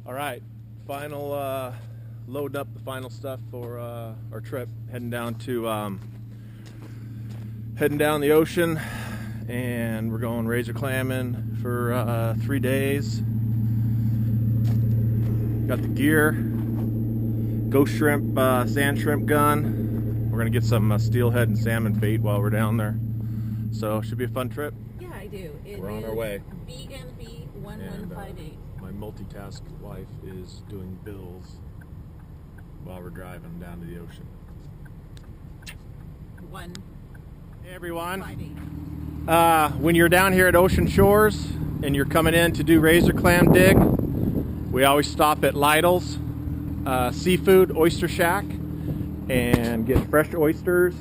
All right, final load up the final stuff for our trip. Heading down the ocean, and we're going razor clamming for 3 days. Got the gear, ghost shrimp, sand shrimp gun. We're gonna get some steelhead and salmon bait while we're down there. So should be a fun trip. Yeah, I do. We're on our way. BNB 1158. My multitask wife is doing bills while we're driving down to the ocean. Hey everyone. When you're down here at Ocean Shores and you're coming in to do razor clam dig, we always stop at Lytle's Seafood Oyster Shack and get fresh oysters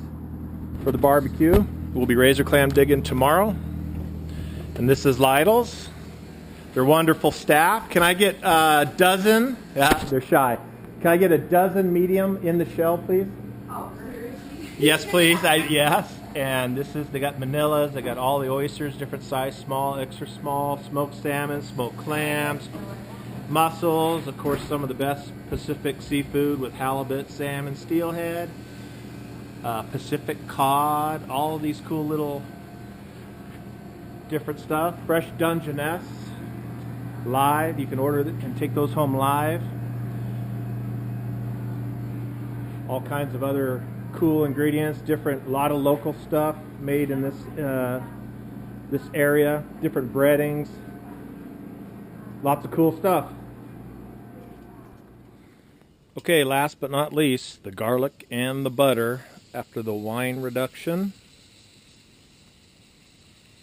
for the barbecue. We'll be razor clam digging tomorrow. And this is Lytle's. They're wonderful staff. Can I get a dozen? Yeah, they're shy. Can I get a dozen medium in the shell, please? Oh, yes, please. Yes. And this is, they got manillas. They got all the oysters, different size, small, extra small, smoked salmon, smoked clams, mussels. Of course, some of the best Pacific seafood with halibut, salmon, steelhead, Pacific cod. All of these cool little different stuff. Fresh Dungeness. Live, you can order it and take those home live. All kinds of other cool ingredients, a lot of local stuff made in this area, different breadings, lots of cool stuff. Okay, last but not least, the garlic and the butter after the wine reduction.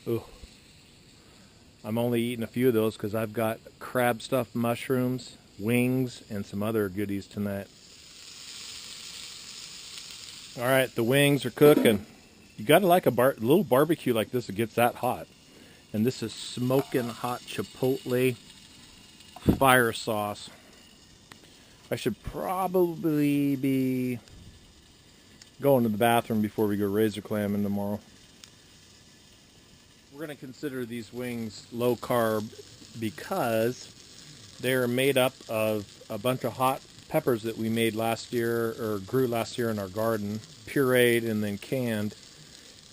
Ooh. I'm only eating a few of those because I've got crab stuffed mushrooms, wings, and some other goodies tonight. All right, the wings are cooking. You gotta like a little barbecue like this that gets that hot. And this is smoking hot chipotle fire sauce. I should probably be going to the bathroom before we go razor clamming tomorrow. We're going to consider these wings low carb because they're made up of a bunch of hot peppers that we made last year, or grew last year in our garden, pureed and then canned.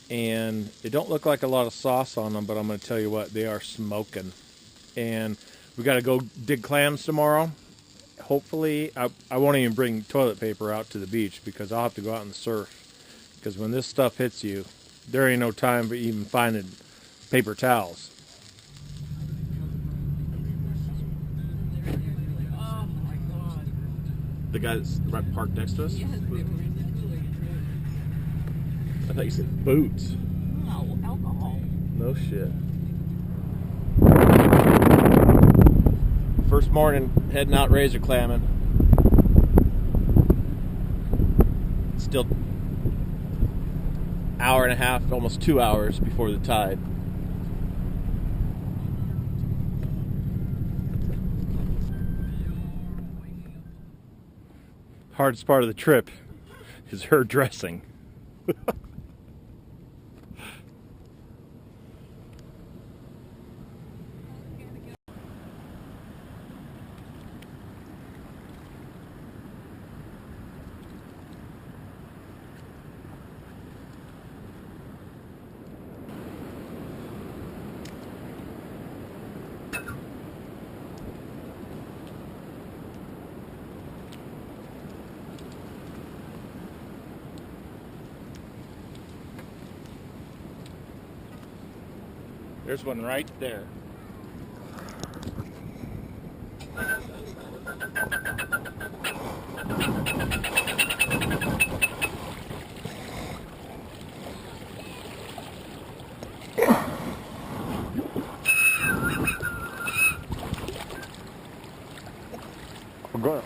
And they don't look like a lot of sauce on them, but I'm going to tell you what, they are smoking. And we got to go dig clams tomorrow. Hopefully, I won't even bring toilet paper out to the beach because I'll have to go out and surf. Because when this stuff hits you, there ain't no time for even finding paper towels. Oh my God. The guy that's right parked next to us? Yes, they were in the cooler. I thought you said boots. No, alcohol. No shit. First morning, heading out razor clamming. Still hour and a half, almost 2 hours before the tide. Hardest part of the trip is her dressing. There's one right there. We're going.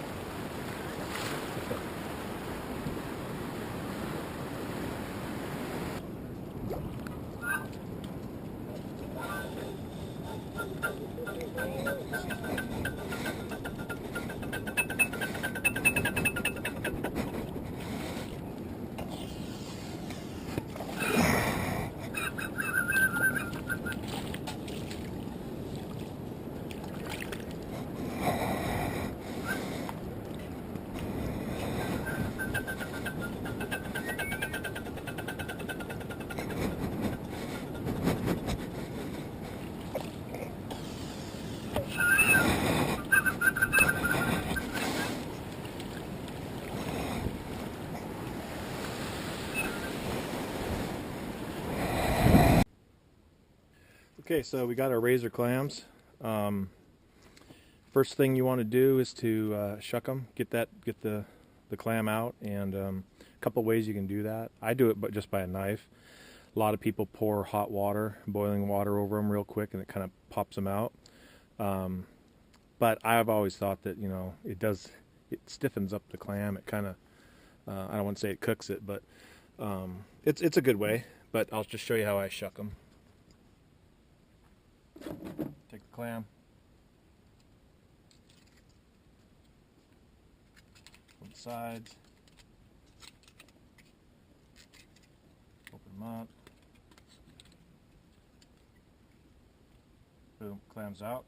Okay, so we got our razor clams. First thing you want to do is to shuck them, get the clam out, and a couple ways you can do that. I do it just by a knife. A lot of people pour hot water, boiling water over them real quick, and it kind of pops them out. But I've always thought that it stiffens up the clam. It kind of I don't want to say it cooks it, but it's a good way. But I'll just show you how I shuck them. Take the clam, on the sides, open them up, boom, clams out.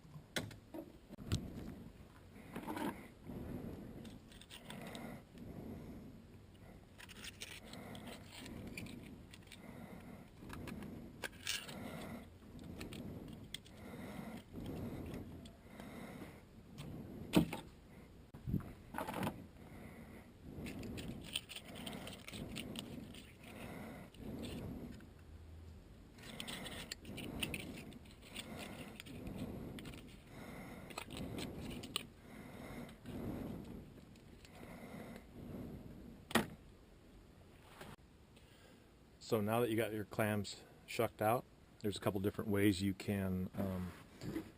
So now that you got your clams shucked out, there's a couple different ways you can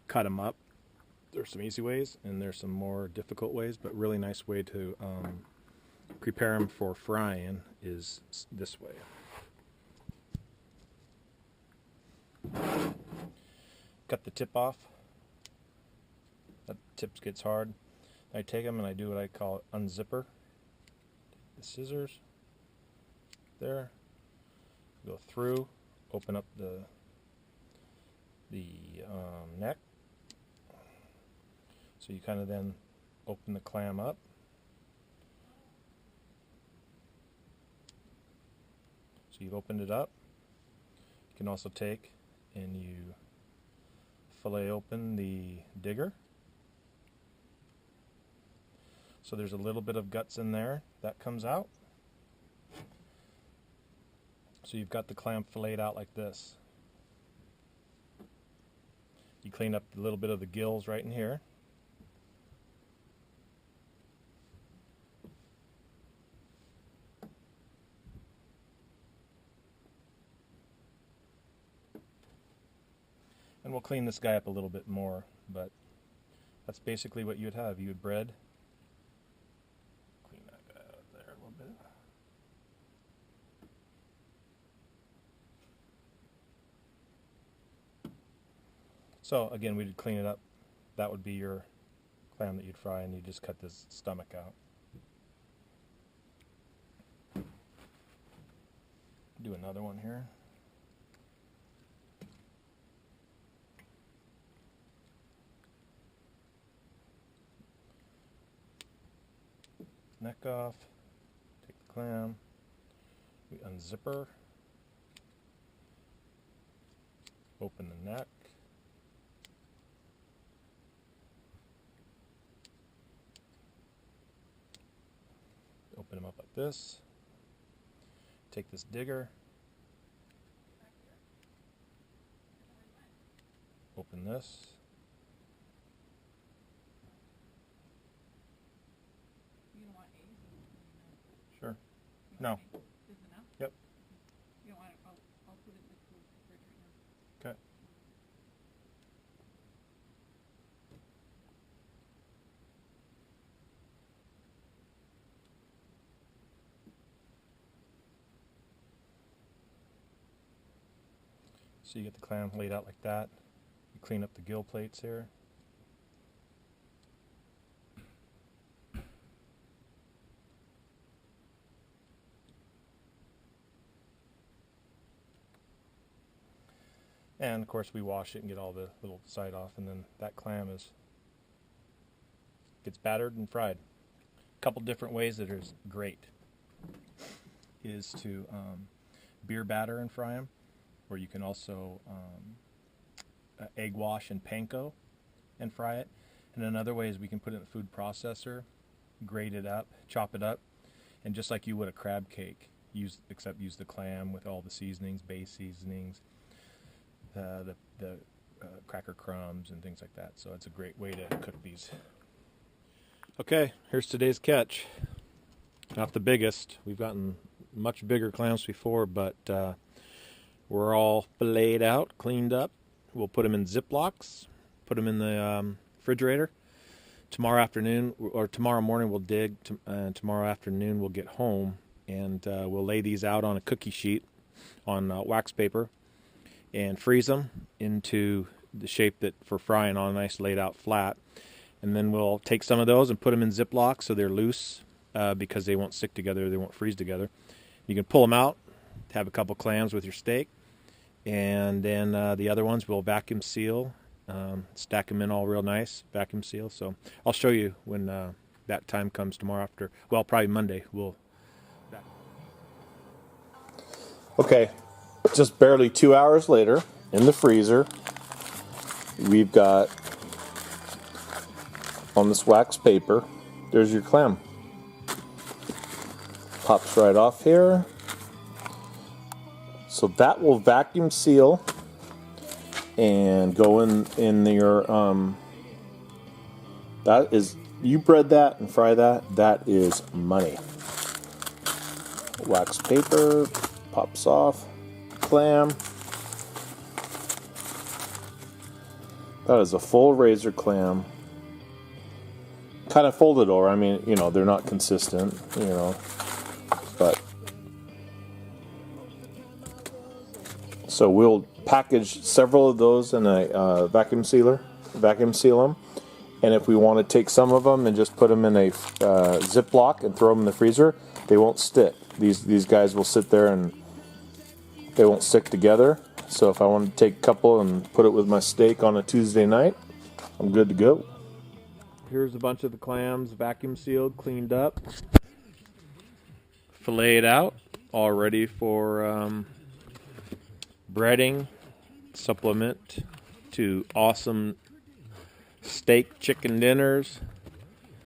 cut them up. There's some easy ways and there's some more difficult ways, but really nice way to prepare them for frying is this way. Cut the tip off. That tip gets hard. I take them and I do what I call unzipper. Take the scissors there. Go through, open up the neck. So you kind of then open the clam up. So you've opened it up. You can also take and you fillet open the digger. So there's a little bit of guts in there that comes out. So you've got the clam filleted out like this. You clean up a little bit of the gills right in here. And we'll clean this guy up a little bit more, but that's basically what you would have. You would bread. Clean that guy out there a little bit. So again, we'd clean it up. That would be your clam that you'd fry, and you just cut this stomach out. Do another one here. Neck off. Take the clam. We unzipper. Open the neck. Open them up like this. Take this digger. Open this. You don't want eggs? Sure. No. Is enough? Yep. You don't want it? I'll put it in the fridge right now. Okay. So you get the clam laid out like that. You clean up the gill plates here. And of course we wash it and get all the little side off, and then that clam gets battered and fried. A couple different ways that is great is to beer batter and fry them, or you can also egg wash and panko and fry it. And another way is we can put it in a food processor, grate it up, chop it up, and just like you would a crab cake, use the clam with all the seasonings, base seasonings, the cracker crumbs and things like that. So it's a great way to cook these. Okay, here's today's catch. Not the biggest. We've gotten much bigger clams before, but we're all filleted out, cleaned up. We'll put them in Ziplocs, put them in the refrigerator. Tomorrow afternoon or tomorrow morning we'll dig. Tomorrow afternoon we'll get home and we'll lay these out on a cookie sheet on wax paper and freeze them into the shape that for frying on, nice laid out flat. And then we'll take some of those and put them in Ziplocs so they're loose because they won't stick together, they won't freeze together. You can pull them out, have a couple clams with your steak, and then the other ones we'll vacuum seal, stack them in all real nice, vacuum seal. So I'll show you when that time comes tomorrow after, well, probably Monday. Okay, just barely 2 hours later, in the freezer, we've got on this wax paper, there's your clam. Pops right off here. So that will vacuum seal and go in your that is, you bread that and fry that, that is money. Wax paper pops off, clam. That is a full razor clam. Kind of folded over. I mean, you know, they're not consistent, you know, but so we'll package several of those in a vacuum seal them, and if we want to take some of them and just put them in a Ziploc and throw them in the freezer, they won't stick. These guys will sit there and they won't stick together. So if I want to take a couple and put it with my steak on a Tuesday night, I'm good to go. Here's a bunch of the clams, vacuum sealed, cleaned up, filleted out, all ready for breading, supplement to awesome steak chicken dinners,